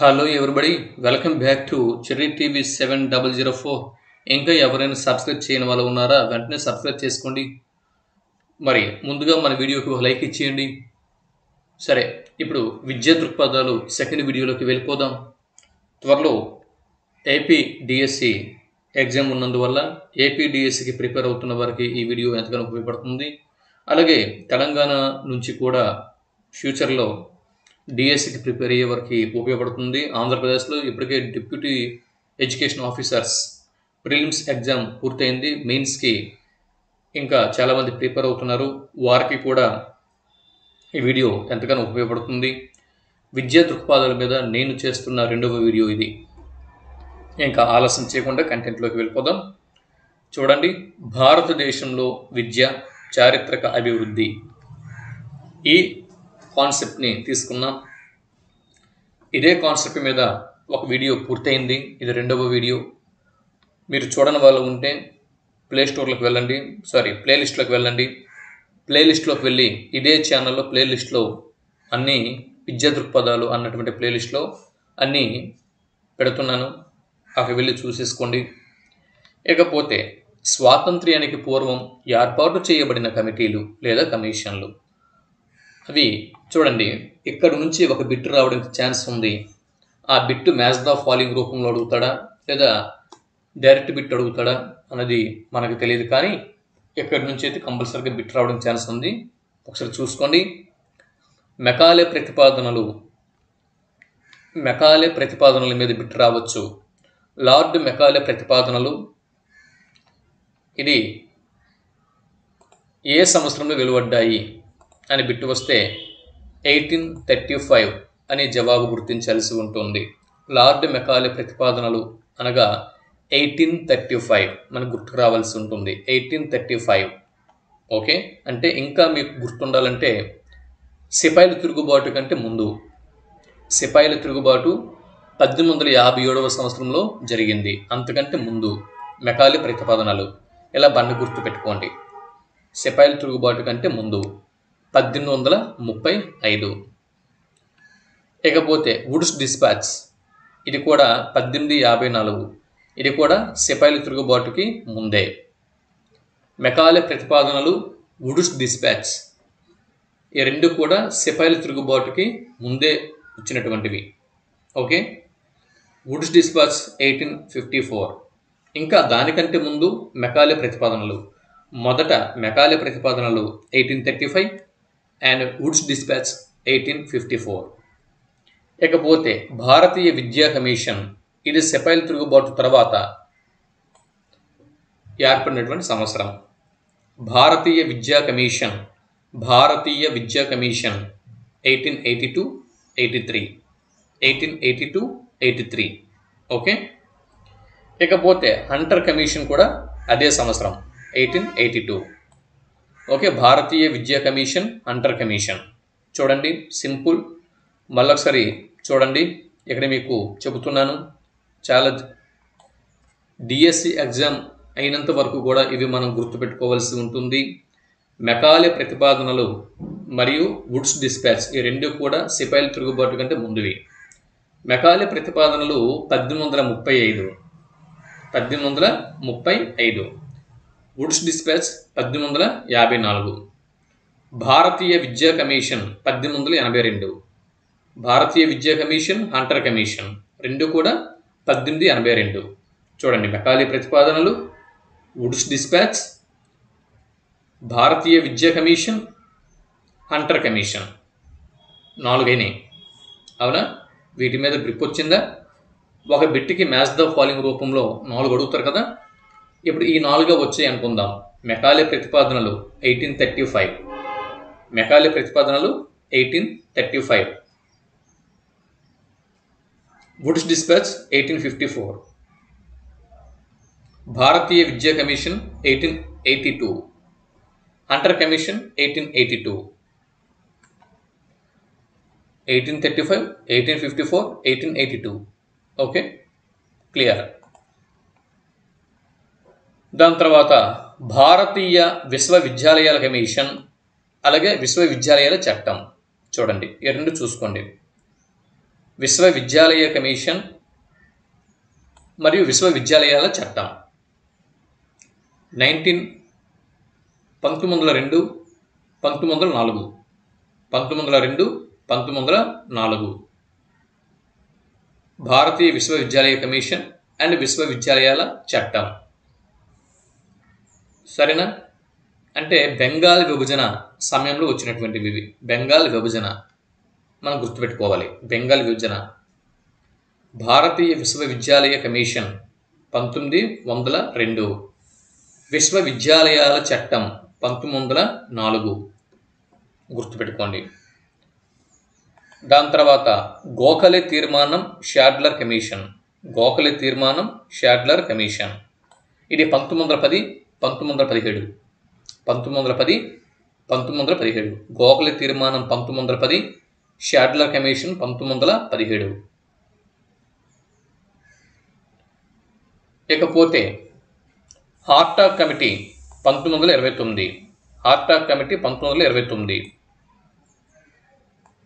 Hello everybody, welcome back to cherry TV 7004. ఇంకా ఎవరైనా subscribe చేయని వాళ్ళు ఉన్నారా? వెంటనే సబ్స్క్రైబ్ చేసుకోండి. మరి ముందుగా మన వీడియోకి ఒక లైక్ ఇచ్చేయండి. సరే, ఇప్పుడు విద్యా దృక్పథాలు సెకండ్ వీడియోలోకి వెళ్ళిపోదాం. త్వరలో ఏపీ డిఎస్సి ఎగ్జామ్ ఉన్నందువల్ల ఏపీ డిఎస్సికి ప్రిపేర్ అవుతున్న వారికి ఈ వీడియో ఎంతగానో ఉపయోగపడుతుంది. అలాగే తెలంగాణ నుంచి కూడా ఫ్యూచర్లో డిఎస్సికి ప్రిపేర్ అయ్యే వారికి ఉపయోగపడుతుంది. ఆంధ్రప్రదేశ్లో ఇప్పటికే deputy education officers prelims exam పూర్తయింది. మెయిన్స్కి ఇంకా చాలామంది ప్రిపేర్ అవుతున్నారు. వారికి కూడా ఈ వీడియో ఎంతగానో ఉపయోగపడుతుంది. విద్యా దృక్పథాల మీద నేను చేస్తున్న రెండవ వీడియో ఇది. ఇంకా ఆలస్యం చేయకుండా కంటెంట్లోకి వెళ్ళిపోదాం. చూడండి, భారతదేశంలో విద్య చారిత్రక అభివృద్ధి, ఈ కాన్సెప్ట్ని తీసుకున్నాం. ఇదే కాన్సెప్ట్ మీద ఒక వీడియో పూర్తయింది. ఇది రెండవ వీడియో. మీరు చూడని వాళ్ళు ఉంటే ప్లేలిస్ట్లోకి వెళ్ళండి. ప్లేలిస్ట్లోకి వెళ్ళి ఇదే ఛానల్లో ప్లేలిస్ట్లో అన్ని విద్యా దృక్పథాలు అన్నటువంటి ప్లేలిస్ట్లో అన్నీ పెడుతున్నాను. అక్కడ వెళ్ళి చూసేసుకోండి. ఇకపోతే స్వాతంత్ర్యానికి పూర్వం ఏర్పాటు చేయబడిన కమిటీలు లేదా కమిషన్లు, అవి చూడండి. ఇక్కడ నుంచి ఒక బిట్ రావడానికి ఛాన్స్ ఉంది. ఆ బిట్ మ్యాచ్ ద ఫాలోయింగ్ రూపంలో అడుగుతాడా లేదా డైరెక్ట్ బిట్ అడుగుతాడా అన్నది మనకు తెలియదు, కానీ ఇక్కడి నుంచి అయితే కంపల్సరీగా బిట్ రావడానికి ఛాన్స్ ఉంది. ఒకసారి చూసుకోండి. మెకాలే ప్రతిపాదనల మీద బిట్ రావచ్చు. లార్డ్ మెకాలే ప్రతిపాదనలు ఇది ఏ సంవత్సరంలో వెలువడ్డాయి అని బిట్టు వస్తే 1835 అనే జవాబు గుర్తించాల్సి ఉంటుంది. లార్డ్ మెకాలే ప్రతిపాదనలు అనగా 1835 మనకు గుర్తుకు రావాల్సి ఉంటుంది. 1835. ఓకే, అంటే ఇంకా మీకు గుర్తుండాలంటే సిపాయిల తిరుగుబాటు కంటే ముందు. సిపాయిల తిరుగుబాటు 1857వ సంవత్సరంలో జరిగింది. అంతకంటే ముందు మెకాలే ప్రతిపాదనలు. ఇలా బండ గుర్తు పెట్టుకోండి. సిపాయిల తిరుగుబాటు కంటే ముందు 1835. ఇకపోతే వుడ్స్ డిస్పాచ్, ఇది కూడా 1854. ఇది కూడా సిపాయిల తిరుగుబాటుకి ముందే. మెకాలే ప్రతిపాదనలు, వుడ్స్ డిస్పాచ్, ఈ రెండు కూడా సిపాయిల తిరుగుబాటుకి ముందే వచ్చినటువంటివి. Okay, Woods dispatch 1854. ఇంకా దానికంటే ముందు మెకాలే ప్రతిపాదనలు. మొదట మెకాలే ప్రతిపాదనలు 1835 అండ్ వుడ్స్ డిస్పాచ్ 1854. ఇకపోతే భారతీయ విద్యా కమిషన్, ఇది సిపాయిల తిరుగుబాటు తర్వాత ఏర్పడినటువంటి సంవత్సరం. భారతీయ విద్యా కమిషన్ 1882-83. ఓకే, ఇకపోతే హంటర్ కమిషన్ కూడా అదే సంవత్సరం 1882. ఓకే, భారతీయ విద్యా కమిషన్, హంటర్ కమిషన్. చూడండి, సింపుల్. మళ్ళొకసారి చూడండి, ఇక్కడ మీకు చెబుతున్నాను. చాలా డిఎస్సి ఎగ్జామ్ అయినంత వరకు కూడా ఇవి మనం గుర్తుపెట్టుకోవాల్సి ఉంటుంది. మెకాలే ప్రతిపాదనలు మరియు వుడ్స్ డిస్పాచ్, ఈ రెండు కూడా సిపాయిల తిరుగుబాటు కంటే ముందువి. మెకాలే ప్రతిపాదనలు 1835. Woods dispatch 1854. భారతీయ విద్యా కమిషన్ 1882. భారతీయ విద్యా కమిషన్, హంటర్ కమిషన్ రెండు కూడా 1882. చూడండి, మెకాలే ప్రతిపాదనలు, వుడ్స్ డిస్పాచ్, భారతీయ విద్యా కమిషన్, హంటర్ కమిషన్ 4 అయినాయి. అవునా? వీటి మీద గ్రిప్ వచ్చిందా? ఒక బిట్కి మ్యాచ్ ద ఫాలోయింగ్ రూపంలో 4 అడుగుతారు కదా. ఇప్పుడు ఈ 4 వచ్చాయి అనుకుందాం. మెకాలే ప్రతిపాదనలు 1835. మెకాలే ప్రతిపాదనలు 1835. Woods dispatch 1854. భారతీయ విద్యా commission 1882. Hunter commission 1882. 1835, 1854, 1882. Okay, clear. దాని తర్వాత భారతీయ విశ్వవిద్యాలయాల కమిషన్, అలాగే విశ్వవిద్యాలయాల చట్టం. చూడండి, ఈ రెండు చూసుకోండి. విశ్వవిద్యాలయ కమిషన్ మరియు విశ్వవిద్యాలయాల చట్టం 1902 1904 1904 భారతీయ విశ్వవిద్యాలయ కమిషన్ అండ్ విశ్వవిద్యాలయాల చట్టం. సరేనా? అంటే బెంగాల్ విభజన సమయంలో వచ్చినటువంటివి ఇవి. బెంగాల్ విభజన మనం గుర్తుపెట్టుకోవాలి. బెంగాల్ విభజన. భారతీయ విశ్వవిద్యాలయ కమిషన్ 1902, విశ్వవిద్యాలయాల చట్టం 1904 గుర్తుపెట్టుకోండి. దాని తర్వాత గోఖలే తీర్మానం, షాడ్లర్ కమిషన్. గోఖలే తీర్మానం, షాడ్లర్ కమిషన్ ఇది 1910 1917. 1910 1917. గోఖలే తీర్మానం 1910, షాడ్లర్ కమిషన్ 1917. ఇకపోతే హార్టాగ్ కమిటీ 1929. Hartog committee 1929.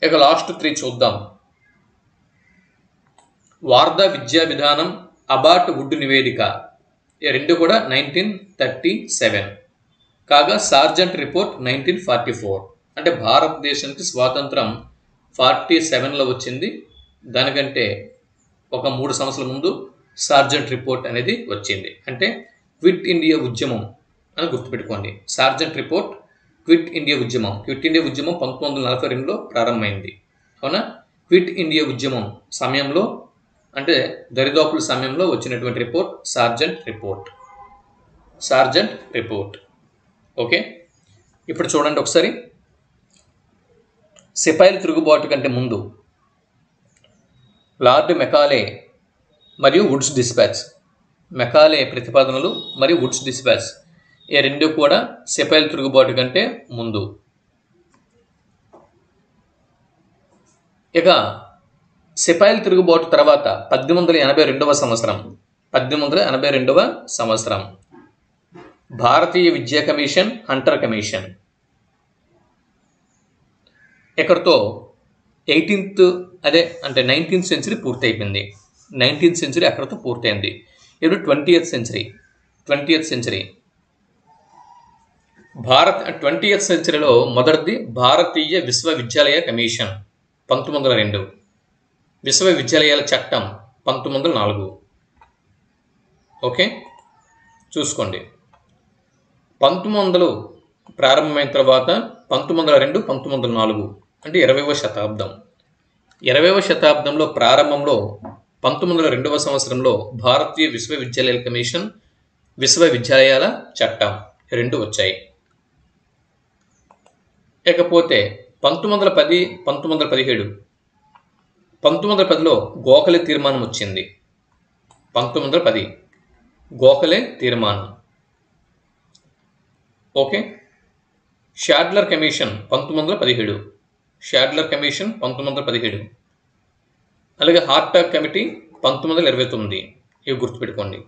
ఇక లాస్ట్ 3 చూద్దాం. వార్ధా విద్యా విధానం, అబాట్ వుడ్ నివేదిక, ఈ రెండు కూడా 1937. కాగా సార్జెంట్ రిపోర్ట్ 1944. అంటే భారతదేశానికి స్వాతంత్రం 47లో వచ్చింది. దానికంటే ఒక 3 సంవత్సరాల ముందు సార్జెంట్ రిపోర్ట్ అనేది వచ్చింది. అంటే క్విట్ ఇండియా ఉద్యమం అని గుర్తుపెట్టుకోండి. సార్జెంట్ రిపోర్ట్, క్విట్ ఇండియా ఉద్యమం. క్విట్ ఇండియా ఉద్యమం 1942లో ప్రారంభమైంది. అవునా? క్విట్ ఇండియా ఉద్యమం సమయంలో, అంటే దరిదాపుల సమయంలో వచ్చినటువంటి report sergeant report. Sergeant report. Okay, ఇప్పుడు చూడండి ఒకసారి. సిపాయిల తిరుగుబాటు కంటే ముందు లార్డ్ మెకాలే మరియు వుడ్స్ డిస్పాచ్, మెకాలే ప్రతిపాదనలు మరియు వుడ్స్ డిస్పాచ్, ఈ రెండు కూడా సిపాయిల తిరుగుబాటు కంటే ముందు. ఇక సిపాయిల తిరుగుబాటు తర్వాత 1882వ సంవత్సరం, 1882వ సంవత్సరం భారతీయ విద్యా కమిషన్, హంటర్ కమిషన్. ఇక్కడతో 19th సెంచరీ పూర్తయిపోయింది. 19th సెంచరీ అక్కడతో పూర్తయింది. ఇప్పుడు 20th century. 20th century 20th సెంచరీలో మొదటిది భారతీయ విశ్వవిద్యాలయ కమిషన్ 1902, విశ్వవిద్యాలయాల చట్టం 1904. ఓకే, చూసుకోండి. 1900 ప్రారంభమైన తర్వాత 1902 1904 అంటే 20వ శతాబ్దం. 20వ శతాబ్దంలో ప్రారంభంలో 1902వ సంవత్సరంలో భారతీయ విశ్వవిద్యాలయాల కమిషన్, విశ్వవిద్యాలయాల చట్టం రెండు వచ్చాయి. ఇకపోతే 1910 1917, 1910లో గోఖలే తీర్మానం వచ్చింది. 1910 గోఖలే తీర్మానం. Okay, Sadler commission 1917, Sadler commission 1917. అలాగే హార్టాగ్ కమిటీ 1929. ఇవి గుర్తుపెట్టుకోండి.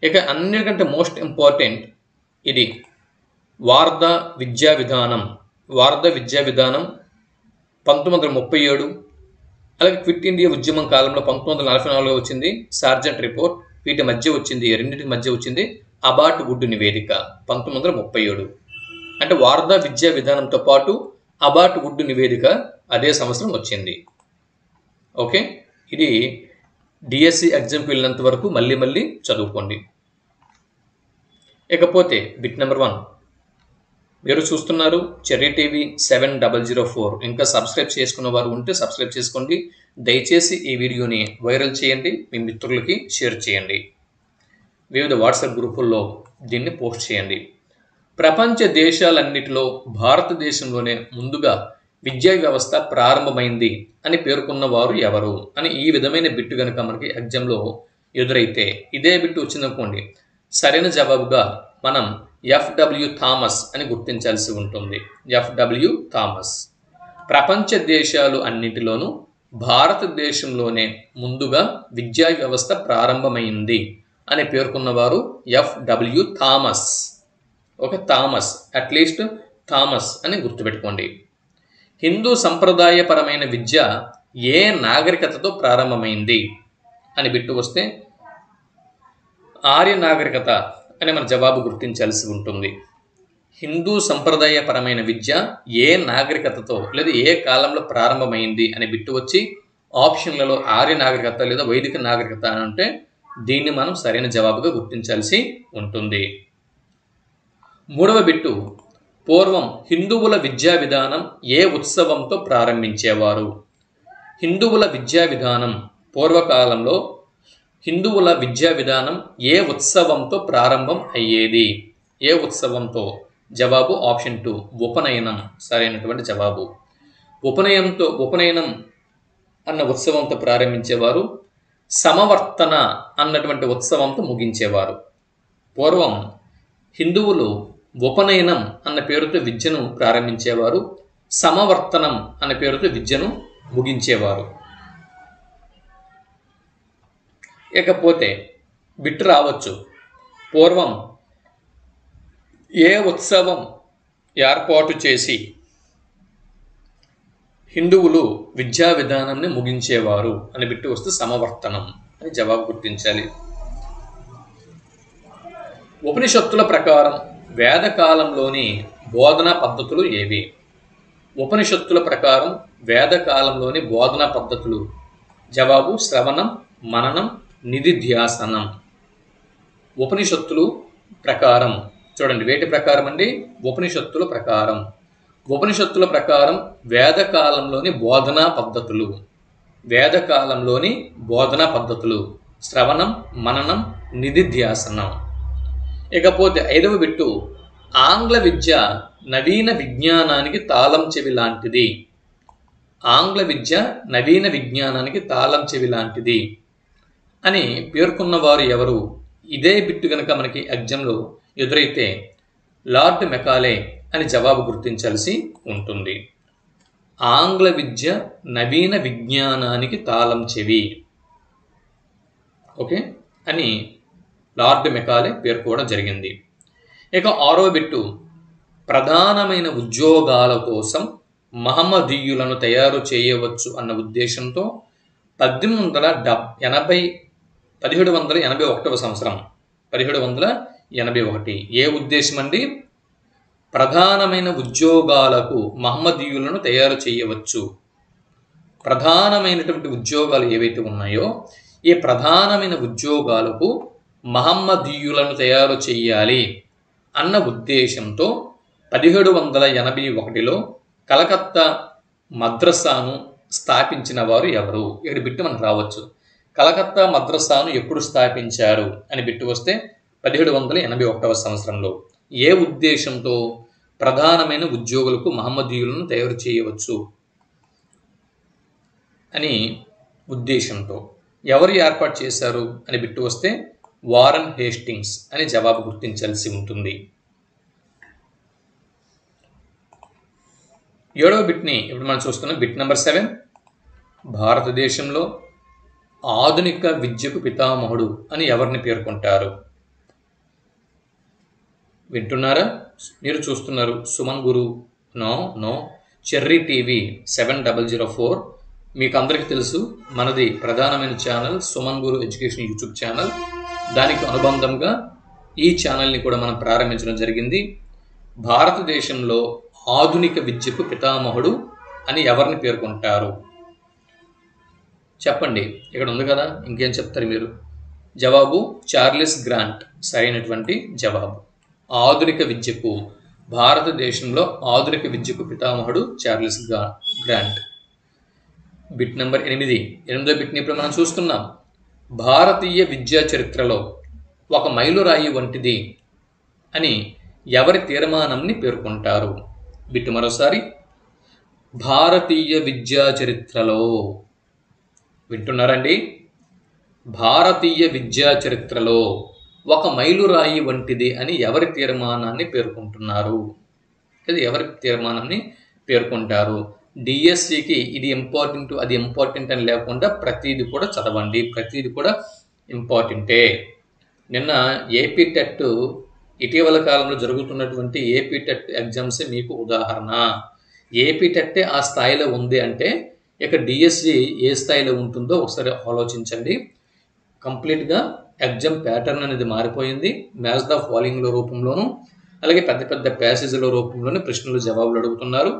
ఇక అన్నిటికంటే మోస్ట్ ఇంపార్టెంట్ ఇది వార్ధా విద్యా విధానం. వార్ధా విద్యా విధానం 1937. అలాగే క్విట్ ఇండియా ఉద్యమం కాలంలో 1944లో వచ్చింది సార్జెంట్ రిపోర్ట్. వీటి మధ్య వచ్చింది, రెండింటికి మధ్య వచ్చింది అబాట్ వుడ్ నివేదిక 1937. అంటే వార్ధా విద్యా విధానంతో పాటు అబాట్ వుడ్ నివేదిక అదే సంవత్సరం వచ్చింది. ఓకే, ఇది డిఎస్సి ఎగ్జామ్కి వెళ్ళినంత వరకు మళ్ళీ చదువుకోండి. ఇకపోతే బిట్ నెంబర్ 1 మీరు చూస్తున్నారు చెర్రీ టీవీ 7004. ఇంకా సబ్స్క్రైబ్ చేసుకున్న వారు ఉంటే సబ్స్క్రైబ్ చేసుకోండి. దయచేసి ఈ వీడియోని వైరల్ చేయండి, మీ మిత్రులకి షేర్ చేయండి, వివిధ వాట్సాప్ గ్రూపుల్లో దీన్ని పోస్ట్ చేయండి. ప్రపంచ దేశాలన్నిటిలో భారతదేశంలోనే ముందుగా విద్యా వ్యవస్థ ప్రారంభమైంది అని పేర్కొన్న వారు ఎవరు అని ఈ విధమైన బిట్టు కనుక మనకి ఎగ్జామ్లో ఎదురైతే, ఇదే బిట్టు వచ్చిందనుకోండి, సరైన జవాబుగా మనం FW థామస్ అని గుర్తించాల్సి ఉంటుంది. FW Thomas. ప్రపంచ దేశాలు అన్నింటిలోనూ భారతదేశంలోనే ముందుగా విద్యా వ్యవస్థ ప్రారంభమైంది అని పేర్కొన్నవారు FW థామస్. ఒక థామస్, అట్లీస్ట్ థామస్ అని గుర్తుపెట్టుకోండి. హిందూ సంప్రదాయపరమైన విద్య ఏ నాగరికతతో ప్రారంభమైంది అని బిట్టు వస్తే ఆర్య నాగరికత అని మన జవాబు గుర్తించాల్సి ఉంటుంది. హిందూ సంప్రదాయపరమైన విద్య ఏ నాగరికతతో లేదా ఏ కాలంలో ప్రారంభమైంది అని బిట్టు వచ్చి ఆప్షన్లలో ఆర్య నాగరికత లేదా వైదిక నాగరికత అని అంటే దీన్ని మనం సరైన జవాబుగా గుర్తించాల్సి ఉంటుంది. మూడవ బిట్టు, పూర్వం హిందువుల విద్యా విధానం ఏ ఉత్సవంతో ప్రారంభించేవారు? హిందువుల విద్యా విధానం పూర్వకాలంలో హిందువుల విద్యా విధానం ఏ ఉత్సవంతో ప్రారంభం అయ్యేది? ఏ ఉత్సవంతో? జవాబు ఆప్షన్ 2 ఉపనయనం సరైనటువంటి జవాబు. ఉపనయనం అన్న ఉత్సవంతో ప్రారంభించేవారు. సమవర్తన అన్నటువంటి ఉత్సవంతో ముగించేవారు. పూర్వం హిందువులు ఉపనయనం అన్న పేరుతో విద్యను ప్రారంభించేవారు. సమవర్తనం అన్న పేరుతో విద్యను ముగించేవారు. ఇకపోతే బిట్టు రావచ్చు, పూర్వం ఏ ఉత్సవం ఏర్పాటు చేసి హిందువులు విద్యా విధానాన్ని ముగించేవారు అని బిట్టు వస్తే సమవర్తనం అని జవాబు గుర్తించాలి. ఉపనిషత్తుల ప్రకారం వేదకాలంలోని బోధనా పద్ధతులు ఏవి? ఉపనిషత్తుల ప్రకారం వేదకాలంలోని బోధనా పద్ధతులు జవాబు శ్రవణం, మననం, నిధిధ్యాసనం. ఉపనిషత్తులు ప్రకారం చూడండి, వేటి ప్రకారం అండి? ఉపనిషత్తుల ప్రకారం. ఉపనిషత్తుల ప్రకారం వేదకాలంలోని బోధనా పద్ధతులు, వేదకాలంలోని బోధనా పద్ధతులు శ్రవణం, మననం, నిధిధ్యాసనం. ఇకపోతే ఐదవ బిట్టు, ఆంగ్ల విద్య నవీన విజ్ఞానానికి తాళం చెవి లాంటిది. ఆంగ్ల విద్య నవీన విజ్ఞానానికి తాళం చెవి లాంటిది అని పేర్కొన్నవారు ఎవరు? ఇదే బిట్టు కనుక మనకి ఎగ్జామ్లో ఎదురైతే లార్డ్ మెకాలే అని జవాబు గుర్తించాల్సి ఉంటుంది. ఆంగ్ల విద్య నవీన విజ్ఞానానికి తాళం చెవి ఓకే అని లార్డ్ మెకాలే పేర్కోవడం జరిగింది. ఇక ఆరో బిట్టు, ప్రధానమైన ఉద్యోగాల కోసం మహమ్మదీయులను తయారు చేయవచ్చు అన్న ఉద్దేశంతో 1781 సంవత్సరం 1781 ఏ ఉద్దేశం అండి? ప్రధానమైన ఉద్యోగాలకు మహమ్మదీయులను తయారు చేయవచ్చు. ప్రధానమైనటువంటి ఉద్యోగాలు ఏవైతే ఉన్నాయో ఈ ప్రధానమైన ఉద్యోగాలకు మహమ్మదీయులను తయారు చేయాలి అన్న ఉద్దేశంతో 1781లో కలకత్తా మద్రసాను స్థాపించిన వారు ఎవరు? ఇక్కడ బిట్టు మనకు రావచ్చు. కలకత్తా మద్రసాను ఎప్పుడు స్థాపించారు అని బిట్టు వస్తే 1781 సంవత్సరంలో. ఏ ఉద్దేశంతో? ప్రధానమైన ఉద్యోగులకు మహమ్మదీయులను తయారు చేయవచ్చు అని ఉద్దేశంతో. ఎవరు ఏర్పాటు చేశారు అని బిట్టు వస్తే వారన్ హేస్టింగ్స్ అని జవాబు గుర్తించాల్సి ఉంటుంది. ఏడవ బిట్ని ఇప్పుడు మనం చూస్తున్నాం. బిట్ నెంబర్ 7, భారతదేశంలో ఆధునిక విద్యకు పితామహుడు అని ఎవరిని పేర్కొంటారు? వింటున్నారా? మీరు చూస్తున్నారు సుమన్ గురు. నో చెర్రీ టీవీ 7004. మీకు అందరికీ తెలుసు మనది ప్రధానమైన channel Suman Guru education YouTube channel. దానికి అనుబంధంగా ఈ ఛానల్ని కూడా మనం ప్రారంభించడం జరిగింది. భారతదేశంలో ఆధునిక విద్యకు పితామహుడు అని ఎవరిని పేర్కొంటారు? చెప్పండి, ఇక్కడ ఉంది కదా, ఇంకేం చెప్తారు మీరు? జవాబు చార్లెస్ గ్రాంట్ సరైనటువంటి జవాబు. ఆధునిక విద్యకు భారతదేశంలో ఆధునిక విద్యకు పితామహుడు చార్లెస్ గ్రాంట్. బిట్ నెంబర్ 8, 8వ బిట్ని ఇప్పుడు మనం చూస్తున్నాం. భారతీయ విద్యా చరిత్రలో ఒక మైలురాయి వంటిది అని ఎవరి తీర్మానంని పేర్కొంటారు? బిట్ మరోసారి, భారతీయ విద్యా చరిత్రలో. వింటున్నారండి? భారతీయ విద్యా చరిత్రలో ఒక మైలురాయి వంటిది అని ఎవరి తీర్మానాన్ని పేర్కొంటున్నారు? ఇది ఎవరి తీర్మానాన్ని పేర్కొంటారు? డిఎస్సికి ఇది ఇంపార్టెంట్ అది ఇంపార్టెంట్ అని లేకుండా ప్రతిదీ కూడా చదవండి, ప్రతిదీ కూడా ఇంపార్టెంటే. నిన్న ఏపీ టెట్ ఇటీవల కాలంలో జరుగుతున్నటువంటి ఏపీ టెట్ ఎగ్జామ్స్ మీకు ఉదాహరణ. ఏపీ టెట్టే ఆ స్థాయిలో ఉంది అంటే ఇక డిఎస్సి ఏ స్థాయిలో ఉంటుందో ఒకసారి ఆలోచించండి. కంప్లీట్గా ఎగ్జామ్ ప్యాటర్న్ అనేది మారిపోయింది. మ్యాచ్ ద ఫాలోయింగ్లో రూపంలోను, అలాగే పెద్ద పెద్ద ప్యాసేజ్ల రూపంలోనే ప్రశ్నలు జవాబులు అడుగుతున్నారు.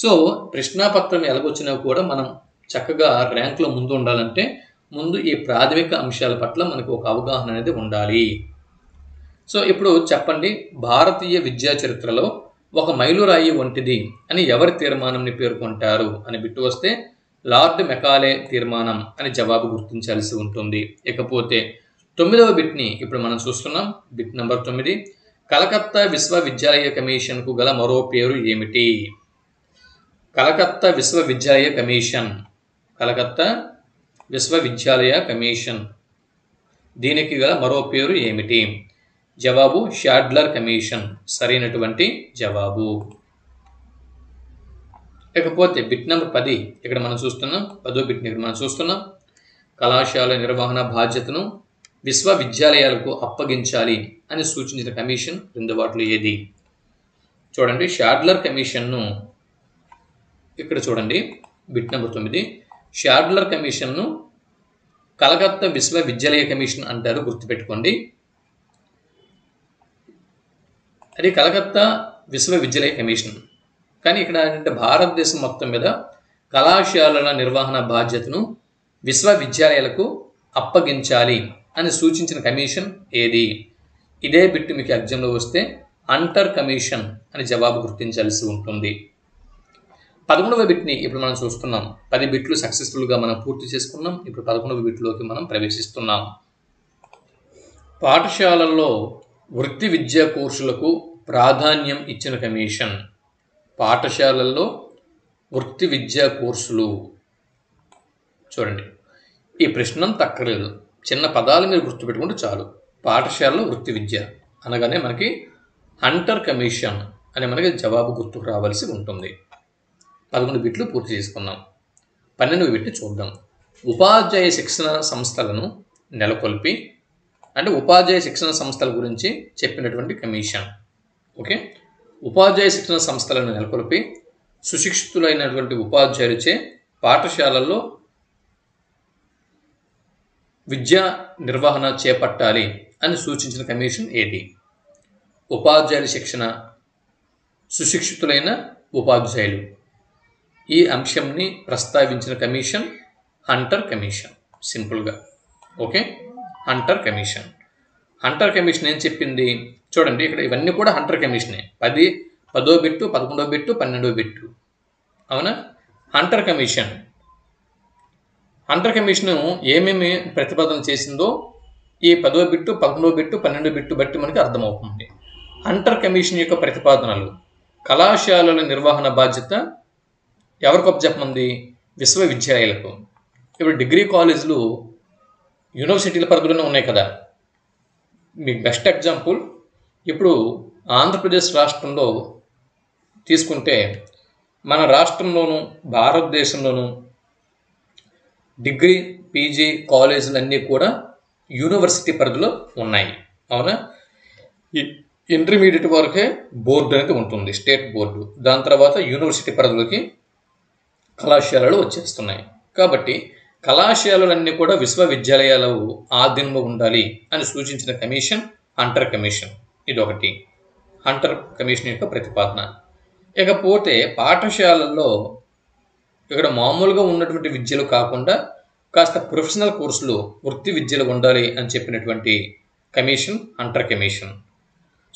సో ప్రశ్నాపత్రం ఎలాగొచ్చినా కూడా మనం చక్కగా ర్యాంక్లో ముందు ఉండాలంటే ముందు ఈ ప్రాథమిక అంశాల పట్ల మనకు ఒక అవగాహన అనేది ఉండాలి. సో ఇప్పుడు చెప్పండి, భారతీయ విద్యా చరిత్రలో ఒక మైలురాయి వంటిది అని ఎవరి తీర్మానంని పేర్కొంటారు అని బిట్టు వస్తే లార్డ్ మెకాలే తీర్మానం అని జవాబు గుర్తించాల్సి ఉంటుంది. ఇకపోతే 9వ బిట్ని ఇప్పుడు మనం చూస్తున్నాం. బిట్ నెంబర్ 9, కలకత్తా విశ్వవిద్యాలయ కమిషన్కు గల మరో పేరు ఏమిటి? కలకత్తా విశ్వవిద్యాలయ కమిషన్, కలకత్తా విశ్వవిద్యాలయ కమిషన్, దీనికి గల మరో పేరు ఏమిటి? జవాబు షాడ్లర్ కమిషన్, సరైనటువంటి జవాబు. ఇకపోతే బిట్ నెంబర్ 10 ఇక్కడ మనం చూస్తున్నాం. 10వ బిట్ని ఇక్కడ మనం చూస్తున్నాం. కళాశాల నిర్వహణ బాధ్యతను విశ్వవిద్యాలయాలకు అప్పగించాలి అని సూచించిన కమిషన్ క్రింది వాటిలో ఏది? చూడండి, షాడ్లర్ కమిషన్ను ఇక్కడ చూడండి. బిట్ నెంబర్ 9, షాడ్లర్ కమిషన్ను కలకత్తా విశ్వవిద్యాలయ కమిషన్ అంటారు, గుర్తుపెట్టుకోండి. అది కలకత్తా విశ్వవిద్యాలయ కమిషన్. కానీ ఇక్కడ ఏంటంటే భారతదేశం మొత్తం మీద కళాశాలల నిర్వహణ బాధ్యతను విశ్వవిద్యాలయాలకు అప్పగించాలి అని సూచించిన కమిషన్ ఏది? ఇదే బిట్టు మీకు ఎగ్జామ్లో వస్తే హంటర్ కమిషన్ అని జవాబు గుర్తించాల్సి ఉంటుంది. 11వ బిట్ని ఇప్పుడు మనం చూస్తున్నాం. 10 బిట్లు సక్సెస్ఫుల్గా మనం పూర్తి చేసుకున్నాం. ఇప్పుడు 11వ బిట్లోకి మనం ప్రవేశిస్తున్నాం. పాఠశాలల్లో వృత్తి విద్యా కోర్సులకు ప్రాధాన్యం ఇచ్చిన కమిషన్. పాఠశాలల్లో వృత్తి విద్యా కోర్సులు. చూడండి, ఈ ప్రశ్న తక్కలేదు, చిన్న పదాలు మీరు గుర్తుపెట్టుకుంటే చాలు. పాఠశాలలో వృత్తి విద్య అనగానే మనకి హంటర్ కమిషన్ అని మనకి జవాబు గుర్తుకు రావాల్సి ఉంటుంది. 11 బిట్లు పూర్తి చేసుకున్నాం. 12వ బిట్ని చూద్దాం. ఉపాధ్యాయ శిక్షణ సంస్థలను నెలకొల్పి, అంటే ఉపాధ్యాయ శిక్షణ సంస్థల గురించి చెప్పినటువంటి కమిషన్. ఓకే, ఉపాధ్యాయ శిక్షణ సంస్థలను నెలకొల్పి సుశిక్షితులైనటువంటి ఉపాధ్యాయులచే పాఠశాలల్లో విద్యా నిర్వహణ చేపట్టాలి అని సూచించిన కమిషన్ ఏది? ఉపాధ్యాయుల శిక్షణ, సుశిక్షితులైన ఉపాధ్యాయులు, ఈ అంశంని ప్రస్తావించిన కమిషన్ హంటర్ కమిషన్. సింపుల్గా okay, Hunter commission. Hunter commission ఏం చెప్పింది చూడండి, ఇక్కడ ఇవన్నీ కూడా హంటర్ కమిషనే. 10వ బిట్టు, 11వ బిట్టు, 12వ బిట్టు, అవునా? హంటర్ కమిషన్ ఏమేమి ప్రతిపాదన చేసిందో ఈ 10వ బిట్టు, 11వ బిట్టు, 12వ బిట్టు బట్టి మనకి అర్థమవుతుంది. హంటర్ కమిషన్ యొక్క ప్రతిపాదనలు, కళాశాలల నిర్వహణ బాధ్యత ఎవరికి అప్పచెప్పమంది? విశ్వవిద్యాలయాలకు. ఇప్పుడు డిగ్రీ కాలేజీలు యూనివర్సిటీల పరిధిలోనే ఉన్నాయి కదా. మీకు బెస్ట్ ఎగ్జాంపుల్ ఇప్పుడు ఆంధ్రప్రదేశ్ రాష్ట్రంలో తీసుకుంటే, మన రాష్ట్రంలోనూ భారతదేశంలోనూ డిగ్రీ పీజీ కాలేజీలన్నీ కూడా యూనివర్సిటీ పరిధిలో ఉన్నాయి, అవునా? ఇంటర్మీడియట్ వరకే బోర్డు అనేది ఉంటుంది, స్టేట్ బోర్డు. దాని తర్వాత యూనివర్సిటీ పరిధిలోకి కళాశాలలు వచ్చేస్తున్నాయి. కాబట్టి కళాశాలలన్నీ కూడా విశ్వవిద్యాలయాలు ఆధీనంలో ఉండాలి అని సూచించిన కమిషన్ హంటర్ కమిషన్. ఇదొకటి హంటర్ కమిషన్ యొక్క ప్రతిపాదన. ఇకపోతే పాఠశాలల్లో ఇక్కడ మామూలుగా ఉన్నటువంటి విద్యలు కాకుండా కాస్త ప్రొఫెషనల్ కోర్సులు, వృత్తి విద్యలు ఉండాలి అని చెప్పినటువంటి కమిషన్ హంటర్ కమిషన్.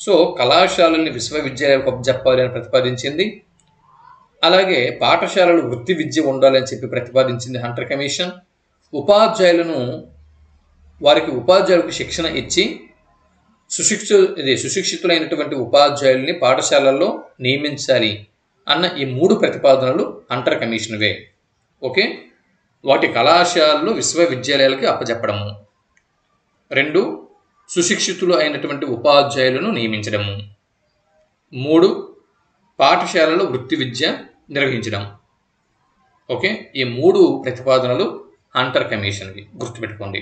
సో కళాశాలల్ని విశ్వవిద్యాలయాలకు అప్పచెప్పాలి అని ప్రతిపాదించింది. అలాగే పాఠశాలలు వృత్తి విద్య ఉండాలని చెప్పి ప్రతిపాదించింది హంటర్ కమిషన్. ఉపాధ్యాయులకు శిక్షణ ఇచ్చి సుశిక్షితులైనటువంటి ఉపాధ్యాయుల్ని పాఠశాలల్లో నియమించాలి అన్న ఈ 3 ప్రతిపాదనలు హంటర్ కమిషన్వే. ఓకే, వాటి కళాశాలలు విశ్వవిద్యాలయాలకి అప్పచెప్పడము. 2, సుశిక్షితులు అయినటువంటి ఉపాధ్యాయులను నియమించడము. 3, పాఠశాలలో వృత్తి విద్య నిర్వహించడం. ఓకే, ఈ 3 ప్రతిపాదనలు హంటర్ కమిషన్వి, గుర్తుపెట్టుకోండి.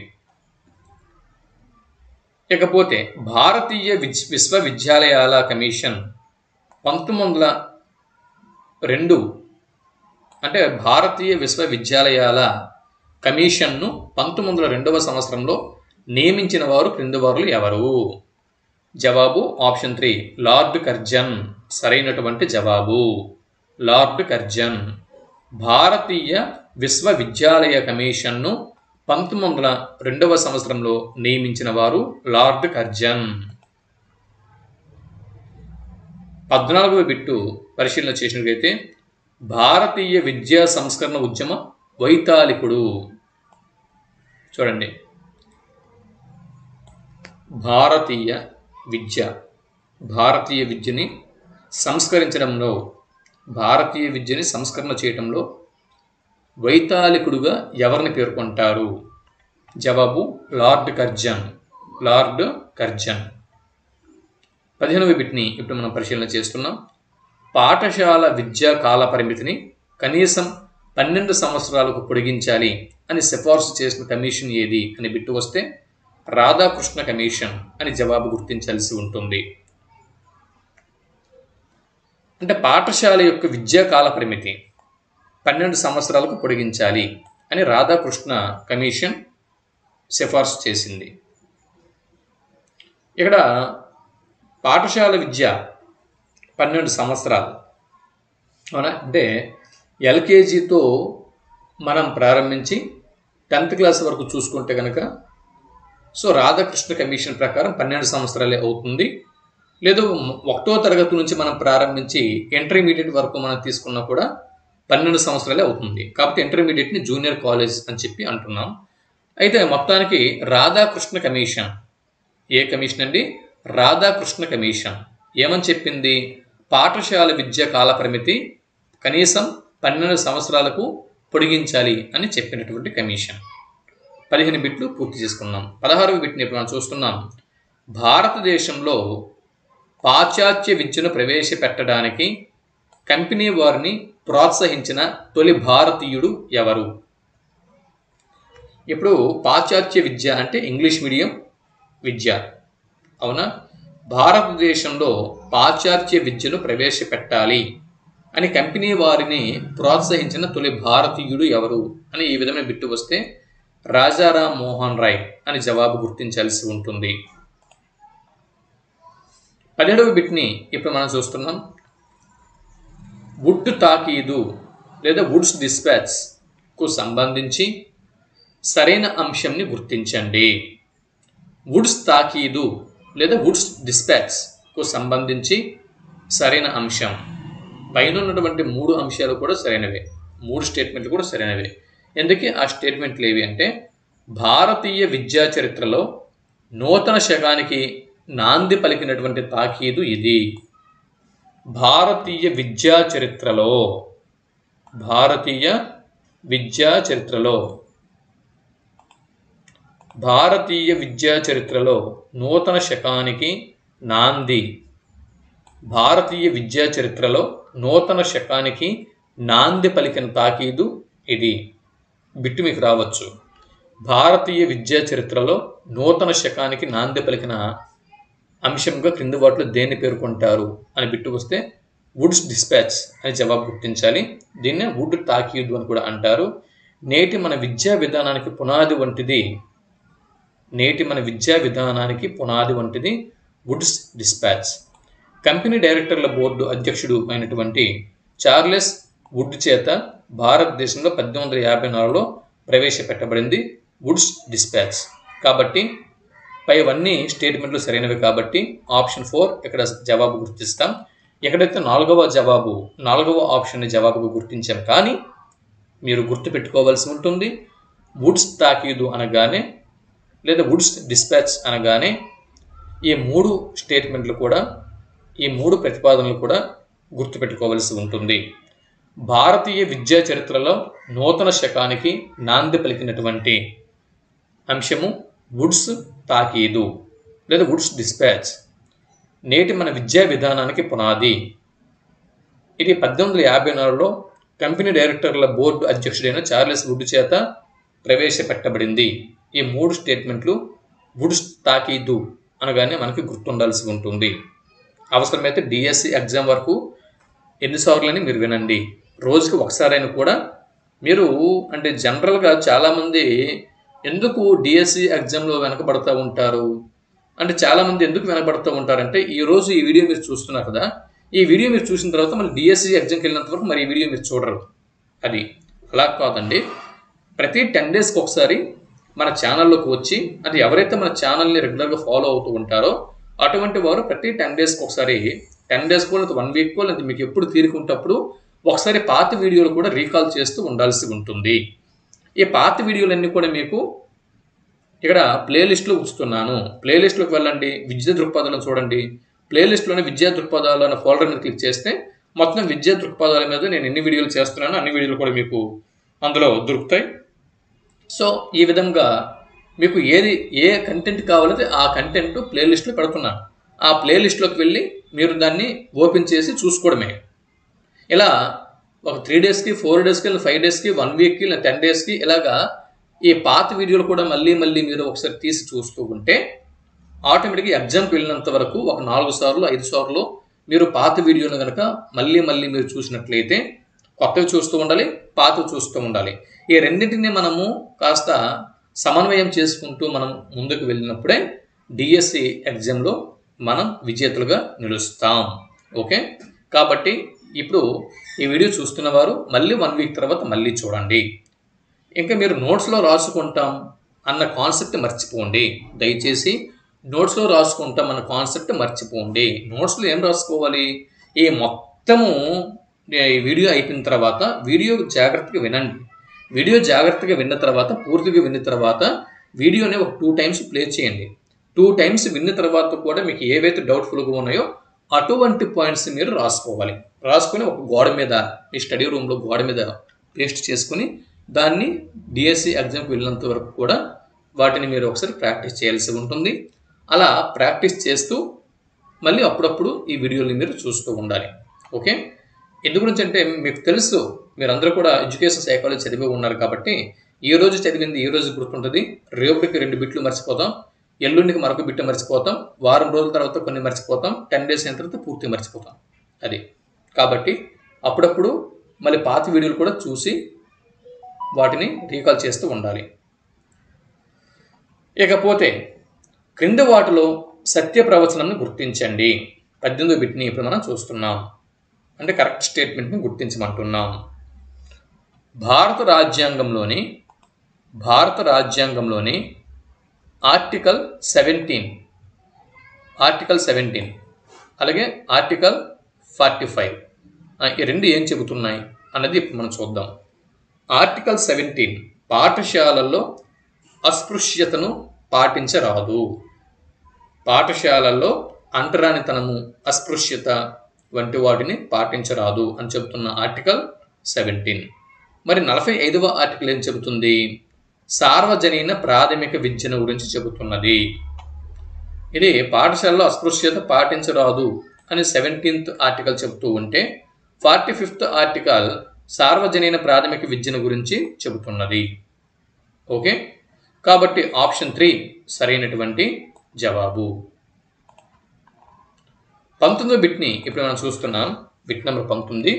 ఇకపోతే భారతీయ విశ్వవిద్యాలయాల కమిషన్ 1902 అంటే భారతీయ విశ్వవిద్యాలయాల కమిషన్ను 1902వ సంవత్సరంలో నియమించిన వారు క్రింది వారులు ఎవరు? జవాబు ఆప్షన్ 3 లార్డ్ కర్జన్ సరైనటువంటి జవాబు. లార్డ్ కర్జన్ భారతీయ విశ్వవిద్యాలయ కమిషన్ను 1902వ సంవత్సరంలో నియమించిన వారు లార్డ్ కర్జన్. 14వ బిట్టు పరిశీలన చేసినట్లయితే భారతీయ విద్యా సంస్కరణ ఉద్యమ వైతాళికుడు. చూడండి, భారతీయ విద్యని సంస్కరించడంలో, భారతీయ విద్యని సంస్కరణ చేయడంలో వైతాళికుడుగా ఎవరిని పేర్కొంటారు? జవాబు లార్డ్ కర్జన్. Lord Curzon. 15వ బిట్ని ఇప్పుడు మనం పరిశీలన చేస్తున్నాం. పాఠశాల విద్యా కాల పరిమితిని కనీసం 12 సంవత్సరాలకు పొడిగించాలి అని సిఫార్సు చేసిన కమిషన్ ఏది అని బిట్టు వస్తే రాధాకృష్ణ కమిషన్ అని జవాబు గుర్తించాల్సి ఉంటుంది. అంటే పాఠశాల యొక్క విద్యా కాల పరిమితి 12 సంవత్సరాలకు పొడిగించాలి అని రాధాకృష్ణ కమిషన్ సిఫార్సు చేసింది. ఇక్కడ పాఠశాల విద్య 12 సంవత్సరాలు అవునా? అంటే ఎల్కేజీతో మనం ప్రారంభించి 10th క్లాస్ వరకు చూసుకుంటే కనుక సో రాధాకృష్ణ కమిషన్ ప్రకారం 12 సంవత్సరాలే అవుతుంది. లేదు 1వ తరగతి నుంచి మనం ప్రారంభించి ఇంటర్మీడియట్ వరకు మనం తీసుకున్నా కూడా 12 సంవత్సరాలే అవుతుంది. కాబట్టి ఇంటర్మీడియట్ని జూనియర్ కాలేజ్ అని చెప్పి అంటున్నాం. అయితే మొత్తానికి రాధాకృష్ణ కమిషన్, ఏ కమిషన్ అండి? రాధాకృష్ణ కమిషన్ ఏమని చెప్పింది? పాఠశాల విద్య కాల పరిమితి కనీసం 12 సంవత్సరాలకు పొడిగించాలి అని చెప్పినటువంటి కమిషన్. 15 బిట్లు పూర్తి చేసుకున్నాం. 16వ బిట్ని ఇప్పుడు మనం చూస్తున్నాం. భారతదేశంలో పాశ్చాత్య విద్యను ప్రవేశపెట్టడానికి కంపెనీ వారిని ప్రోత్సహించిన తొలి భారతీయుడు ఎవరు? ఇప్పుడు పాశ్చాత్య విద్య అంటే ఇంగ్లీష్ మీడియం విద్య అవునా? భారతదేశంలో పాశ్చాత్య విద్యను ప్రవేశపెట్టాలి అని కంపెనీ వారిని ప్రోత్సహించిన తొలి భారతీయుడు ఎవరు అని ఈ విధమైన బిట్టు వస్తే రాజారాం మోహన్ రాయ్ అని జవాబు గుర్తించాల్సి ఉంటుంది. 17వ బిట్ని ఇప్పుడు మనం చూస్తున్నాం. వుడ్ తాకీదు లేదా వుడ్స్ డిస్పాచ్ కు సంబంధించి సరైన అంశంని గుర్తించండి. వుడ్స్ తాకీదు లేదా వుడ్స్ డిస్పాచ్ కు సంబంధించి సరైన అంశం. పైన ఉన్నటువంటి 3 అంశాలు కూడా సరైనవే, 3 స్టేట్మెంట్లు కూడా సరైనవే. ఎందుకు ఆ స్టేట్మెంట్లు ఏవి అంటే భారతీయ విద్యా చరిత్రలో నూతన శకానికి నాంది పలికినటువంటి తాకీదు ఇది. భారతీయ విద్యా చరిత్రలో, భారతీయ విద్యా చరిత్రలో, భారతీయ విద్యా చరిత్రలో నూతన శకానికి నాంది. భారతీయ విద్యా చరిత్రలో నూతన శకానికి నాంది పలికిన తాకీదు ఇది. బిట్టు మీకు రావచ్చు. భారతీయ విద్యా చరిత్రలో నూతన శకానికి నాంది పలికిన అంశంగా క్రింది వాటిలో దేన్ని పేర్కొంటారు అని బిట్టు వస్తే వుడ్స్ డిస్పాచ్ అని జవాబు గుర్తించాలి. దీన్నే వుడ్ తాకీదు అని కూడా అంటారు. నేటి మన విద్యా విధానానికి పునాది వంటిది, నేటి మన విద్యా విధానానికి పునాది వంటిది వుడ్స్ డిస్పాచ్. కంపెనీ డైరెక్టర్ల బోర్డు అధ్యక్షుడు అయినటువంటి చార్లెస్ వుడ్ చేత భారతదేశంలో 1854లో ప్రవేశపెట్టబడింది వుడ్స్ డిస్పాచ్. కాబట్టి పైవన్నీ స్టేట్మెంట్లు సరైనవి కాబట్టి ఆప్షన్ 4 ఇక్కడ జవాబు గుర్తిస్తాం. ఎక్కడైతే 4వ ఆప్షన్ని జవాబుగా గుర్తించాం. కానీ మీరు గుర్తుపెట్టుకోవాల్సి ఉంటుంది, వుడ్స్ తాకీదు అనగానే లేదా వుడ్స్ డిస్పాచ్ అనగానే ఈ 3 స్టేట్మెంట్లు కూడా, ఈ 3 ప్రతిపాదనలు కూడా గుర్తుపెట్టుకోవాల్సి ఉంటుంది. భారతీయ విద్యా చరిత్రలో నూతన శకానికి నాంది పలికినటువంటి అంశము వుడ్స్ తాకీదు లేదా వుడ్స్ డిస్పాచ్. నేటి మన విద్యా విధానానికి పునాది. ఇది 1854లో కంపెనీ డైరెక్టర్ల బోర్డు అధ్యక్షుడైన చార్లెస్ వుడ్ చేత ప్రవేశపెట్టబడింది. ఈ 3 స్టేట్మెంట్లు వుడ్స్ తాకీదు అనగానే మనకి గుర్తుండాల్సి ఉంటుంది. అవసరమైతే డిఎస్సి ఎగ్జామ్ వరకు ఎన్నిసార్లని మీరు వినండి. రోజుకి ఒకసారైనా కూడా మీరు అంటే జనరల్గా చాలామంది ఎందుకు డిఎస్సి ఎగ్జామ్లో వెనకబడుతూ ఉంటారు అంటే చాలామంది ఎందుకు వెనకబడుతూ ఉంటారంటే ఈరోజు ఈ వీడియో మీరు చూస్తున్నారు కదా, ఈ వీడియో మీరు చూసిన తర్వాత మళ్ళీ డిఎస్సి ఎగ్జామ్కి వెళ్ళినంత వరకు మరి ఈ వీడియో మీరు చూడరు. అది అలా కాదండి, ప్రతి 10 డేస్కి ఒకసారి మన ఛానల్లోకి వచ్చి అంటే ఎవరైతే మన ఛానల్ని రెగ్యులర్గా ఫాలో అవుతూ ఉంటారో అటువంటి వారు ప్రతి 10 డేస్కి ఒకసారి 10 డేస్కో లేదా 1 వీక్కో లేదా మీకు ఎప్పుడు తీరుకుంటప్పుడు ఒకసారి పాత వీడియోలు కూడా రీకాల్ చేస్తూ ఉండాల్సి ఉంటుంది. ఈ పాత వీడియోలన్నీ కూడా మీకు ఇక్కడ ప్లేలిస్ట్లో ఉంచుతున్నాను. ప్లేలిస్ట్లోకి వెళ్ళండి, విద్యా దృక్పథాలను చూడండి. ప్లేలిస్ట్లోనే విద్యా దృక్పథాలు అన్న ఫోల్డర్ మీద క్లిక్ చేస్తే మొత్తం విద్యా దృక్పథాల మీద నేను ఎన్ని వీడియోలు చేస్తున్నానో అన్ని వీడియోలు కూడా మీకు అందులో దొరుకుతాయి. సో ఈ విధంగా మీకు ఏ కంటెంట్ కావాలంటే ఆ కంటెంట్ ప్లేలిస్ట్లో పెడుతున్నాను. ఆ ప్లేలిస్ట్లోకి వెళ్ళి మీరు దాన్ని ఓపెన్ చేసి చూసుకోవడమే. ఇలా ఒక 3 డేస్కి 4 డేస్కి 5 డేస్కి 1 వీక్కి లేదా 10 డేస్కి ఇలాగా ఈ పాత వీడియోలు కూడా మళ్ళీ మీరు ఒకసారి తీసి చూస్తూ ఉంటే ఆటోమేటిక్గా ఎగ్జామ్కి వెళ్ళినంత వరకు ఒక 4 సార్లు 5 సార్లు మీరు పాత వీడియోను కనుక మళ్ళీ మీరు చూసినట్లయితే కొత్తవి చూస్తూ ఉండాలి, పాతవి చూస్తూ ఉండాలి. ఈ రెండింటిని మనము కాస్త సమన్వయం చేసుకుంటూ మనం ముందుకు వెళ్ళినప్పుడే డిఎస్సి ఎగ్జామ్లో మనం విజేతలుగా నిలుస్తాం. ఓకే, కాబట్టి ఇప్పుడు ఈ వీడియో చూస్తున్న వారు మళ్ళీ 1 వీక్ తర్వాత మళ్ళీ చూడండి. ఇంకా మీరు నోట్స్లో రాసుకుంటాం అన్న కాన్సెప్ట్ మర్చిపోండి. దయచేసి నోట్స్లో రాసుకుంటాం అన్న కాన్సెప్ట్ మర్చిపోండి. నోట్స్లో ఏం రాసుకోవాలి? ఈ మొత్తము ఈ వీడియో అయిపోయిన తర్వాత వీడియో జాగ్రత్తగా వినండి. వీడియో జాగ్రత్తగా విన్న తర్వాత పూర్తిగా విన్న తర్వాత వీడియోని ఒక 2 టైమ్స్ ప్లే చేయండి. 2 టైమ్స్ విన్న తర్వాత కూడా మీకు ఏవైతే డౌట్ఫుల్గా ఉన్నాయో అటువంటి పాయింట్స్ మీరు రాసుకోవాలి. రాసుకొని ఒక గోడ మీద మీ స్టడీ రూమ్లో గోడ మీద పేస్ట్ చేసుకుని దాన్ని డిఎస్సి ఎగ్జామ్కి వెళ్ళినంత వరకు కూడా వాటిని మీరు ఒకసారి ప్రాక్టీస్ చేయాల్సి ఉంటుంది. అలా ప్రాక్టీస్ చేస్తూ మళ్ళీ అప్పుడప్పుడు ఈ వీడియోని మీరు చూస్తూ ఉండాలి. ఓకే, ఎందు గురించి అంటే మీకు తెలుసు, మీరందరూ కూడా ఎడ్యుకేషన్ సైకాలజీ చదివి ఉన్నారు కాబట్టి ఈ రోజు చదివింది ఈ రోజు గుర్తుంటుంది, రేపటికి 2 బిట్లు మర్చిపోతాం, ఎల్లుండికి మరొక బిట్టు మర్చిపోతాం, వారం రోజుల తర్వాత కొన్ని మర్చిపోతాం, 10 డేస్ అయిన తర్వాత పూర్తిగా మర్చిపోతాం. అది కాబట్టి అప్పుడప్పుడు మళ్ళీ పాత వీడియోలు కూడా చూసి వాటిని రీకాల్ చేస్తూ ఉండాలి. ఇకపోతే క్రింద వాటిలో సత్య ప్రవచనాన్ని గుర్తించండి. 18వ బిట్ని ఇప్పుడు మనం చూస్తున్నాం. అంటే కరెక్ట్ స్టేట్మెంట్ని గుర్తించమంటున్నాం. భారత రాజ్యాంగంలోని ఆర్టికల్ 17 అలాగే ఆర్టికల్ 45 ఈ రెండు ఏం చెబుతున్నాయి అన్నది ఇప్పుడు మనం చూద్దాం. ఆర్టికల్ 17 పాఠశాలల్లో అస్పృశ్యతను పాటించరాదు. పాఠశాలల్లో అంటరానితనము, అస్పృశ్యత వంటి వాటిని పాటించరాదు అని చెబుతున్న ఆర్టికల్ 17. మరి 45వ ఆర్టికల్ ఏం చెబుతుంది? సార్వజనీన ప్రాథమిక విద్యను గురించి చెబుతున్నది. ఇది పాఠశాలలో అస్పృశ్యత పాటించరాదు అని 17th ఆర్టికల్ చెబుతూ ఉంటే 45th ఆర్టికల్ సార్వజనీన ప్రాథమిక విద్యను గురించి చెబుతున్నది. ఓకే, కాబట్టి ఆప్షన్ 3 సరైనటువంటి జవాబు. 19వ బిట్ని ఇప్పుడు మనం చూస్తున్నాం. Bit number 19.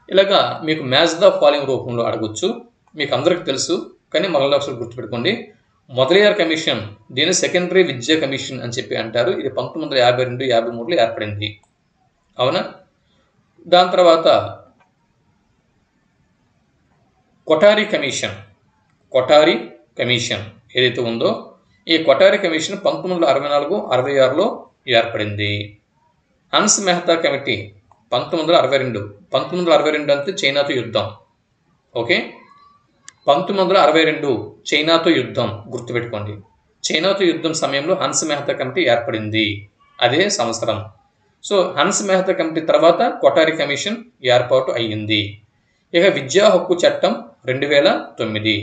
ఇలాగా మీకు మ్యాచ్ ద ఫాలోయింగ్ రూపంలో అడగొచ్చు. మీకు అందరికీ తెలుసు, కానీ మళ్ళీ ఒకసారి గుర్తుపెట్టుకోండి. మొదలయ్యార్ కమిషన్, దీన్ని సెకండరీ విద్యా కమిషన్ అని చెప్పి అంటారు. ఇది 1952-53లో ఏర్పడింది. అవునా? దాని తర్వాత కొఠారి కమిషన్ ఏదైతే ఉందో ఈ కొఠారి కమిషన్ 1964-66లో ఏర్పడింది. హన్స్ మెహతా కమిటీ 1962 అంటే చైనాతో యుద్ధం. ఓకే, 1962 చైనాతో యుద్ధం గుర్తుపెట్టుకోండి. చైనాతో యుద్ధం సమయంలో హన్స్ మెహతా కమిటీ ఏర్పడింది అదే సంవత్సరం. సో హన్స్ మెహతా కమిటీ తర్వాత కొఠారి కమిషన్ ఏర్పాటు అయ్యింది. ఇక విద్యా హక్కు చట్టం 2009.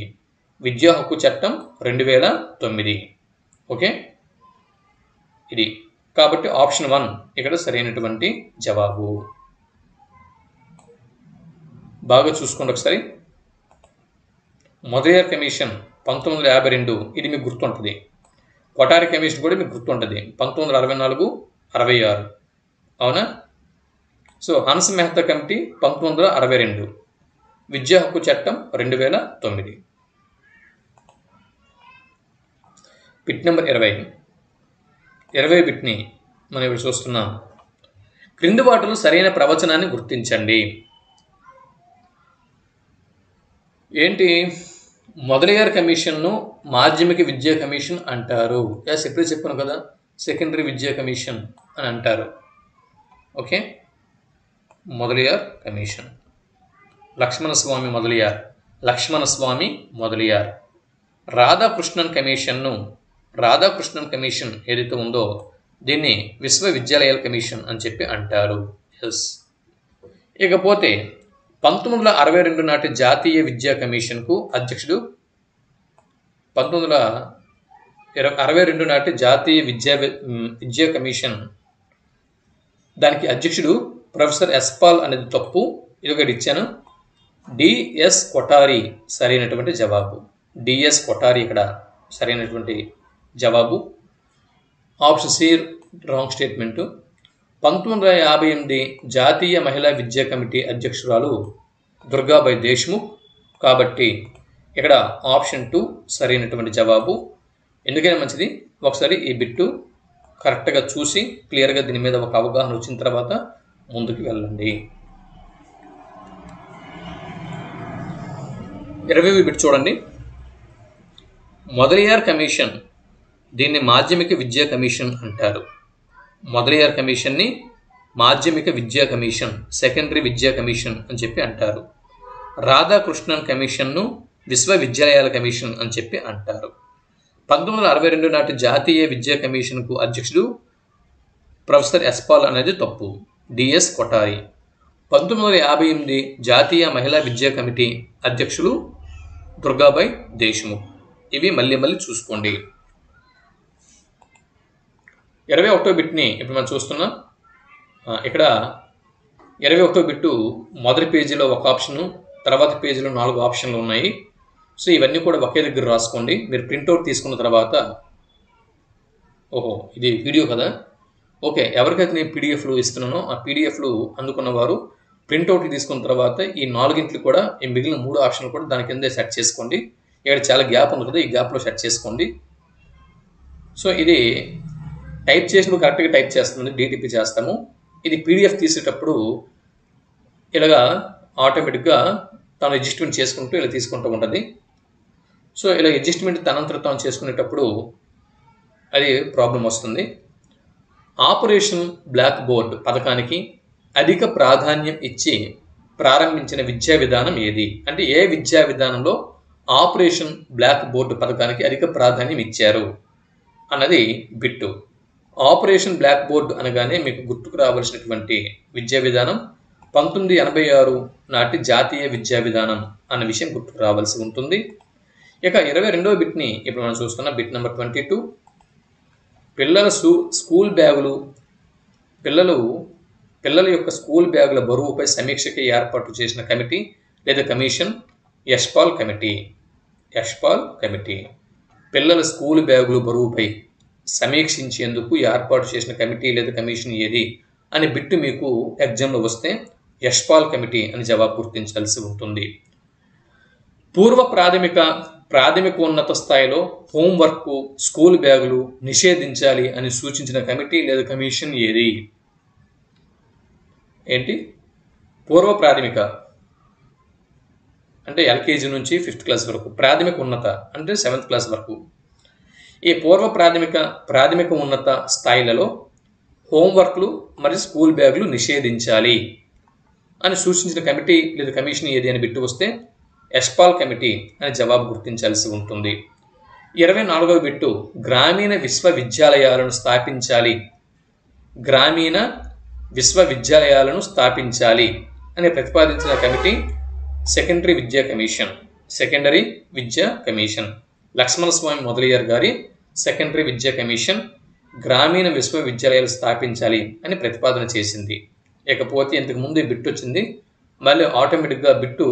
విద్యా హక్కు చట్టం 2009. ఓకే, ఇది కాబట్టి ఆప్షన్ 1 ఇక్కడ సరైనటువంటి జవాబు. బాగా చూసుకోండి ఒకసారి. మొదలయ్యార్ కమిషన్ 1952 ఇది మీకు గుర్తుంటుంది. కొఠారి కమిషన్ కూడా మీకు గుర్తుంటుంది 1964-66. అవునా? So Hansa Mehta committee 1962. విద్యా హక్కు చట్టం 2009. బిట్ నెంబర్ 20 బిట్ని మనం ఇప్పుడు చూస్తున్నాం. క్రింది వాటిలో సరైన ప్రవచనాన్ని గుర్తించండి. ఏంటి? మొదలయ్యార్ కమిషన్ను మాధ్యమిక విద్యా కమిషన్ అంటారు. ఇప్పుడే చెప్పాను కదా, సెకండరీ విద్యా కమిషన్ అని అంటారు. Okay, Mudaliar commission. Lakshmanaswami Mudaliar. Radhakrishnan commission ఏదైతే ఉందో దీన్ని విశ్వవిద్యాలయాల కమిషన్ అని చెప్పి అంటారు. ఎస్. ఇకపోతే 1962 నాటి జాతీయ విద్యా కమిషన్కు అధ్యక్షుడు 1962 నాటి జాతీయ విద్యా కమిషన్ దానికి అధ్యక్షుడు ప్రొఫెసర్ ఎస్పాల్ అనేది తప్పు. ఇది ఒకటి ఇచ్చాను. డిఎస్ కొఠారి సరైనటువంటి జవాబు. డిఎస్ కొఠారి ఇక్కడ సరైనటువంటి జవాబు. Option C wrong statement. 1958 జాతీయ మహిళా విద్యా కమిటీ అధ్యక్షురాలు దుర్గాబాయ్ దేశ్ముఖ్. కాబట్టి ఇక్కడ ఆప్షన్ 2 సరైనటువంటి జవాబు. ఎందుకైనా మంచిది ఒకసారి ఈ బిట్టు కరెక్ట్గా చూసి క్లియర్గా దీని మీద ఒక అవగాహన వచ్చిన తర్వాత ముందుకు వెళ్ళండి. 20వ బిట్ చూడండి. మొదలయ్యార్ కమిషన్ దీన్ని మాధ్యమిక విద్యా కమిషన్ అంటారు. మొదలయ్యార్ కమిషన్ని మాధ్యమిక విద్యా కమిషన్, సెకండరీ విద్యా కమిషన్ అని చెప్పి అంటారు. రాధాకృష్ణన్ కమిషన్ను విశ్వవిద్యాలయాల కమిషన్ అని చెప్పి అంటారు. 1962 నాటి జాతీయ విద్యా కమిషన్కు అధ్యక్షుడు ప్రొఫెసర్ ఎస్పాల్ అనేది తప్పు. డిఎస్ కొఠారి. 1958 జాతీయ మహిళా విద్యా కమిటీ అధ్యక్షులు దుర్గాబాయ్ దేశ్ముఖ్. ఇవి మళ్ళీ చూసుకోండి. 21వ బిట్ని ఇప్పుడు మనం చూస్తున్నాం. ఇక్కడ 21వ బిట్టు మొదటి పేజీలో ఒక ఆప్షను, తర్వాత పేజీలో 4 ఆప్షన్లు ఉన్నాయి. సో ఇవన్నీ కూడా ఒకే దగ్గర రాసుకోండి. మీరు ప్రింట్అవుట్ తీసుకున్న తర్వాత, ఓహో ఇది వీడియో కదా, ఓకే, ఎవరికైతే నేను పీడిఎఫ్లు ఇస్తున్నానో ఆ పీడిఎఫ్లు అందుకున్న వారు ప్రింట్అవుట్లు తీసుకున్న తర్వాత ఈ 4 కూడా ఈ మిగిలిన 3 ఆప్షన్లు కూడా దాని కిందే సెట్ చేసుకోండి. ఇక్కడ చాలా గ్యాప్ ఉంది కదా, ఈ గ్యాప్లో సెట్ చేసుకోండి. సో ఇది టైప్ చేసినప్పుడు కరెక్ట్గా టైప్ చేస్తుంది, డిటిపి చేస్తాము. ఇది పీడిఎఫ్ తీసేటప్పుడు ఇలాగా ఆటోమేటిక్గా తాను అడ్జస్ట్మెంట్ చేసుకుంటూ ఇలా తీసుకుంటూ ఉంటుంది. సో ఇలా అడ్జస్ట్మెంట్ తనంతరం తాను చేసుకునేటప్పుడు అది ప్రాబ్లం వస్తుంది. ఆపరేషన్ బ్లాక్ బోర్డ్ పథకానికి అధిక ప్రాధాన్యం ఇచ్చి ప్రారంభించిన విద్యా విధానం ఏది? అంటే ఏ విద్యా విధానంలో ఆపరేషన్ బ్లాక్ బోర్డ్ పథకానికి అధిక ప్రాధాన్యం ఇచ్చారు అన్నది బిట్టు. ఆపరేషన్ బ్లాక్ బోర్డ్ అనగానే మీకు గుర్తుకు రావాల్సినటువంటి విద్యా విధానం 1986 నాటి జాతీయ విద్యా విధానం అన్న విషయం గుర్తుకు రావాల్సి ఉంటుంది. ఇక 22వ బిట్ని ఇప్పుడు మనం చూస్తున్న బిట్ నెంబర్ 22. పిల్లల స్కూల్ బ్యాగులు పిల్లల యొక్క స్కూల్ బ్యాగుల బరువుపై సమీక్షకి ఏర్పాటు చేసిన కమిటీ లేదా కమిషన్ యశ్పాల్ కమిటీ. పిల్లల స్కూల్ బ్యాగులు బరువుపై సమీక్షించేందుకు ఏర్పాటు చేసిన కమిటీ లేదా కమిషన్ ఏది అని బిట్టు మీకు ఎగ్జామ్లో వస్తే యశ్పాల్ కమిటీ అని జవాబు గుర్తించాల్సి ఉంటుంది. పూర్వ ప్రాథమికోన్నత స్థాయిలో హోంవర్క్ స్కూల్ బ్యాగులు నిషేధించాలి అని సూచించిన కమిటీ లేదా కమిషన్ ఏది? ఏంటి? పూర్వ ప్రాథమిక అంటే ఎల్కేజీ నుంచి 5th క్లాస్ వరకు, ప్రాథమిక ఉన్నత అంటే 7th క్లాస్ వరకు. ఈ పూర్వ ప్రాథమిక ఉన్నత స్థాయిలలో హోంవర్క్లు మరియు స్కూల్ బ్యాగులు నిషేధించాలి అని సూచించిన కమిటీ లేదా కమిషన్ ఏది అని బిట్టు వస్తే యశ్పాల్ కమిటీ అని జవాబు గుర్తించాల్సి ఉంటుంది. 24వ బిట్టు గ్రామీణ విశ్వవిద్యాలయాలను స్థాపించాలి అని ప్రతిపాదించిన కమిటీ సెకండరీ విద్యా కమిషన్. లక్ష్మణస్వామి మొదలయ్యార్ గారి సెకండరీ విద్యా కమిషన్ గ్రామీణ విశ్వవిద్యాలయాలు స్థాపించాలి అని ప్రతిపాదన చేసింది. ఇకపోతే ఇంతకు ముందు బిట్టు వచ్చింది, మళ్ళీ ఆటోమేటిక్గా బిట్టు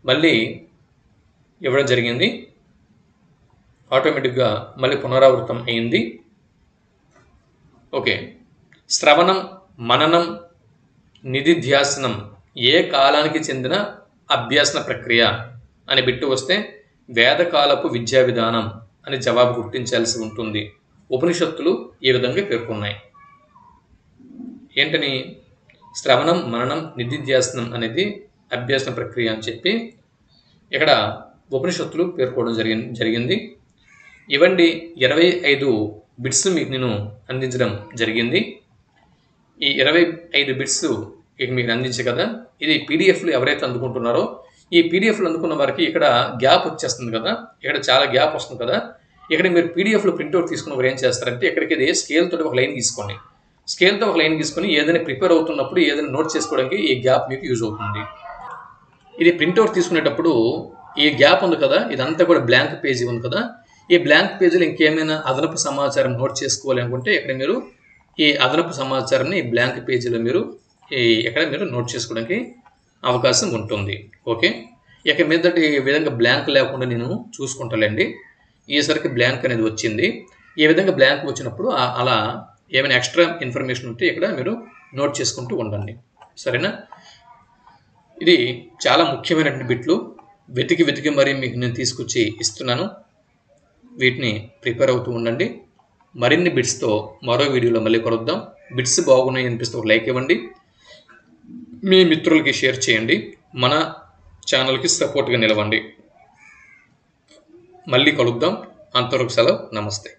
మళ్ళీ ఇవ్వడం జరిగింది, ఆటోమేటిక్గా మళ్ళీ పునరావృతం అయింది. ఓకే, శ్రవణం, మననం, నిధిధ్యాసనం ఏ కాలానికి చెందిన అభ్యాసన ప్రక్రియ అని బిట్టు వస్తే వేదకాలపు విద్యా విధానం అని జవాబు గుర్తించాల్సి ఉంటుంది. ఉపనిషత్తులు ఈ విధంగా పేర్కొన్నాయి. ఏంటని? శ్రవణం, మననం, నిధిధ్యాసనం అనేది అభ్యాసన ప్రక్రియ అని చెప్పి ఇక్కడ ఉపనిషత్తులు పేర్కోవడం జరిగింది. ఇవ్వండి 25 బిట్స్ మీకు నేను అందించడం జరిగింది. ఈ 25 బిట్స్ ఇక మీకు అందించే కదా, ఇది పీడిఎఫ్లు ఎవరైతే అందుకుంటున్నారో ఈ పీడిఎఫ్లు అందుకున్న వారికి ఇక్కడ గ్యాప్ వచ్చేస్తుంది కదా, ఇక్కడ చాలా గ్యాప్ వస్తుంది కదా. ఇక్కడ మీరు పీడిఎఫ్లో ప్రింట్అవుట్ తీసుకున్న వారు ఏం చేస్తారంటే ఇక్కడికి ఇది స్కేల్ తోటి ఒక లైన్ గీసుకోండి. స్కేల్తో ఒక లైన్ గీసుకొని ఏదైనా ప్రిపేర్ అవుతున్నప్పుడు ఏదైనా నోట్ చేసుకోవడానికి ఈ గ్యాప్ మీకు యూజ్ అవుతుంది. ఇది ప్రింట్అవుట్ తీసుకునేటప్పుడు ఈ గ్యాప్ ఉంది కదా, ఇదంతా కూడా బ్లాంక్ పేజీ ఉంది కదా, ఈ బ్లాంక్ పేజీలో ఇంకేమైనా అదనపు సమాచారం నోట్ చేసుకోవాలి అనుకుంటే ఇక్కడ మీరు ఈ అదనపు సమాచారాన్ని ఈ బ్లాంక్ పేజీలో మీరు ఇక్కడ మీరు నోట్ చేసుకోవడానికి అవకాశం ఉంటుంది. ఓకే, ఇక మీదటి ఈ విధంగా బ్లాంక్ లేకుండా నేను చూసుకుంటానండి. ఈసరికి బ్లాంక్ అనేది వచ్చింది. ఈ విధంగా బ్లాంక్ వచ్చినప్పుడు అలా ఏమైనా ఎక్స్ట్రా ఇన్ఫర్మేషన్ ఉంటే ఇక్కడ మీరు నోట్ చేసుకుంటూ ఉండండి. సరేనా? ఇది చాలా ముఖ్యమైనటువంటి బిట్లు. వెతికి మరీ మీకు నేను తీసుకొచ్చి ఇస్తున్నాను. వీటిని ప్రిపేర్ అవుతూ ఉండండి. మరిన్ని బిట్స్తో మరో వీడియోలో మళ్ళీ కలుద్దాం. బిట్స్ బాగున్నాయి అనిపిస్తే ఒక లైక్ ఇవ్వండి, మీ మిత్రులకి షేర్ చేయండి, మన ఛానల్కి సపోర్ట్గా నిలవండి. మళ్ళీ కలుద్దాం. అంతవరకు సెలవు. నమస్తే.